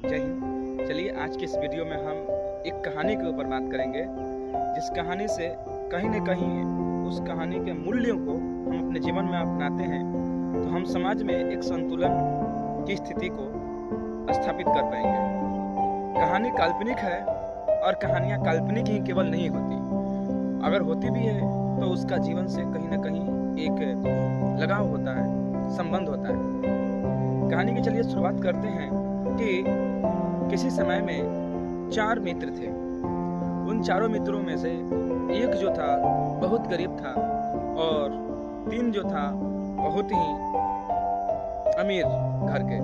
जय हिंद। चलिए आज की इस वीडियो में हम एक कहानी के ऊपर बात करेंगे, जिस कहानी से कहीं न कहीं उस कहानी के मूल्यों को हम अपने जीवन में अपनाते हैं तो हम समाज में एक संतुलन की स्थिति को स्थापित कर पाएंगे। कहानी काल्पनिक है और कहानियाँ काल्पनिक ही केवल नहीं होती, अगर होती भी है तो उसका जीवन से कहीं न कहीं एक लगाव होता है, संबंध होता है। कहानी की चलिए शुरुआत करते हैं कि किसी समय में 4 मित्र थे। उन चारों मित्रों में से एक जो था बहुत गरीब था और 3 जो था बहुत ही अमीर घर के।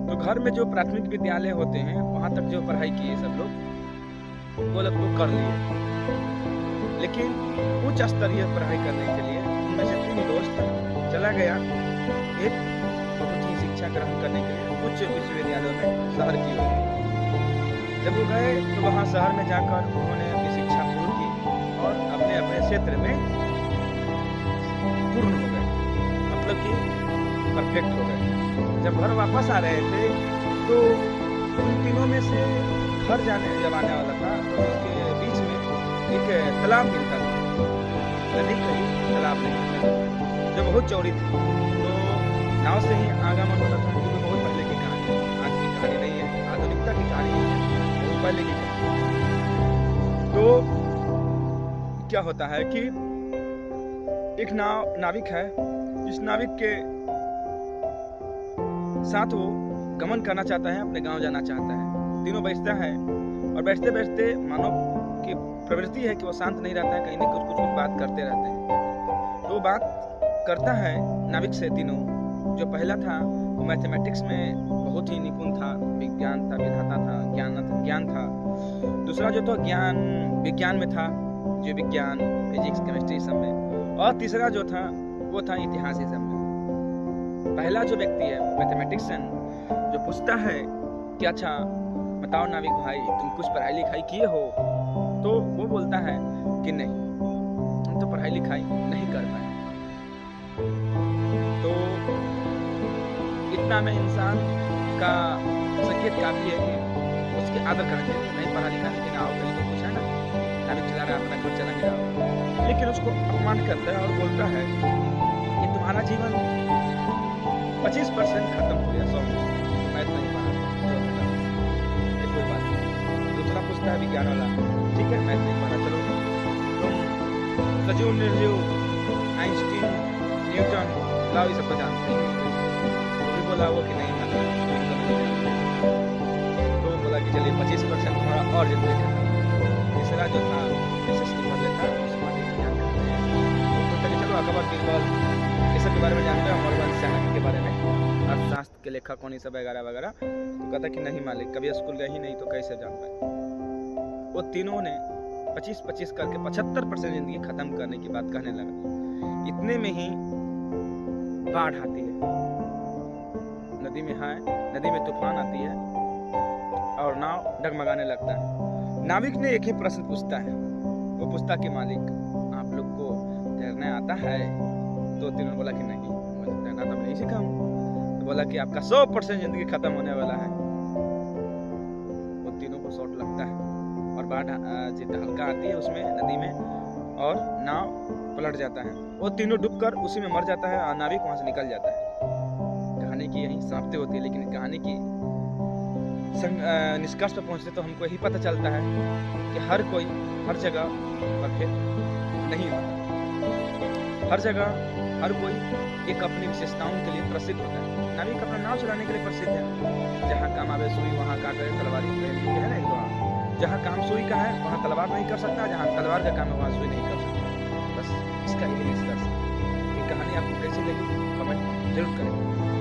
तो घर में जो प्राथमिक विद्यालय होते हैं वहाँ तक जो पढ़ाई किए सब लोग वो लोग तो कर लिए, लेकिन उच्च स्तरीय पढ़ाई करने के लिए उनमें से 3 दोस्त चला गया एक बहुत ही शिक्षा ग्रहण करने के लिए उच्च विश्वविद्यालयों में शहर की ओर। जब वो गए तो वहाँ शहर में जाकर उन्होंने अपनी शिक्षा पूर्ण की और अपने अपने क्षेत्र में पूर्ण हो गए, मतलब कि परफेक्ट हो गए। जब घर वापस आ रहे थे तो उन तीनों में से घर जब आने वाला था तो उसके बीच में एक तालाब मिलता था, नदी कहीं तालाब नहीं, जो बहुत चौड़ी थी। तो नाव से ही आगमन होता था, क्योंकि बहुत पहले की कहानी, आज की कहानी नहीं है, आधुनिकता की कहानी है, बहुत पहले की कहानी। तो क्या होता है कि एक नाविक है, जिस नाविक के साथ वो गमन करना चाहता है, अपने गांव जाना चाहता है। तीनों बैठता है और बैठते बैठते मानव की प्रवृत्ति है कि वो शांत नहीं रहता है, कहीं न कुछ बात करते रहते हैं। तो वो बात करता है नाविक से। तीनों, जो पहला था वो मैथमेटिक्स में बहुत ही निपुण था, विज्ञान था, विधाता था, ज्ञान था। दूसरा जो था विज्ञान में था, जो विज्ञान, फिजिक्स, केमिस्ट्री सब में। और तीसरा जो था वो था इतिहास सब में। पहला जो व्यक्ति है मैथमेटिशियन, जो पूछता है कि अच्छा बताओ नाविक भाई, तुम कुछ पढ़ाई लिखाई किए हो? तो वो बोलता है कि नहीं, हम तो पढ़ाई लिखाई नहीं कर पाए। तो इतना में इंसान का संकेत काफी है कि उसके आदर करना चाहिए। नहीं पढ़ा लिखा लेकिन आओ कहीं तो कुछ है ना, नाविक चला रहा अपना घर चला गया, लेकिन उसको अपमान करता है और बोलता है कि तुम्हारा जीवन 25% खत्म हो गया, 100 में मैथ नहीं पढ़ा, कोई बात नहीं। दूसरा पूछता है विज्ञान वाला, ठीक है मैथ नहीं पढ़ा, चलो तुम सजीव निर्जीव, आइंस्टीन, न्यूटन, लाओ ये सब तो जानते हैं। तो भी बोला वो कि नहीं तो बोला कि चलिए 25% तुम्हारा और जितने का। तीसरा जो था SST पढ़ लेता, समाधि विज्ञान करते हैं, तो चलो अकबर बीरबल ये सब के बारे में जानते हैं, हमारे चाणक्य के बारे में, अर्थशास्त्र के लेखक कौन, सब वगैरह वगैरह। तो कहता कि नहीं मालिक, कभी स्कूल गए ही नहीं तो कैसे जान पाए। वो तीनों ने 25-25 करके 75% जिंदगी खत्म करने की बात कहने लगा। इतने में ही बाढ़ आती है, नदी में तूफान आती है और नाव डगमगाने लगता है। नाविक ने एक ही प्रश्न पूछता है, वो पूछता कि मालिक आप लोग को तैरना आता है? तो तीनों बोला कि नहीं, मुझे तैरना तो नहीं सीखा हूँ। तो बोला कि आपका 100% जिंदगी खत्म होने वाला है। वो तीनों को शॉट लगता है और बाढ़ हल्का आती है उसमें, नदी में, और नाव पलट जाता है। वो तीनों डूबकर उसी में मर जाता है और नाविक वहां से निकल जाता है। कहानी की यही समाप्ति होती है, लेकिन कहानी की निष्कर्ष पर पहुंचते तो हमको यही पता चलता है कि हर कोई हर जगह परफेक्ट नहीं होता। हर जगह हर कोई एक अपनी विशेषताओं के लिए प्रसिद्ध होता है। नाविक अपना नाव चलाने के लिए प्रसिद्ध है, जहाँ काम आवे सुई वहाँ का करे तलवार, है ना, एक जहाँ काम सुई का है वहाँ तलवार नहीं कर सकता, जहाँ तलवार का काम है वहाँ सुई नहीं कर सकता। बस इसका यही निष्कर्ष। ये कहानी आपको कैसी लगी कमेंट जरूर करें।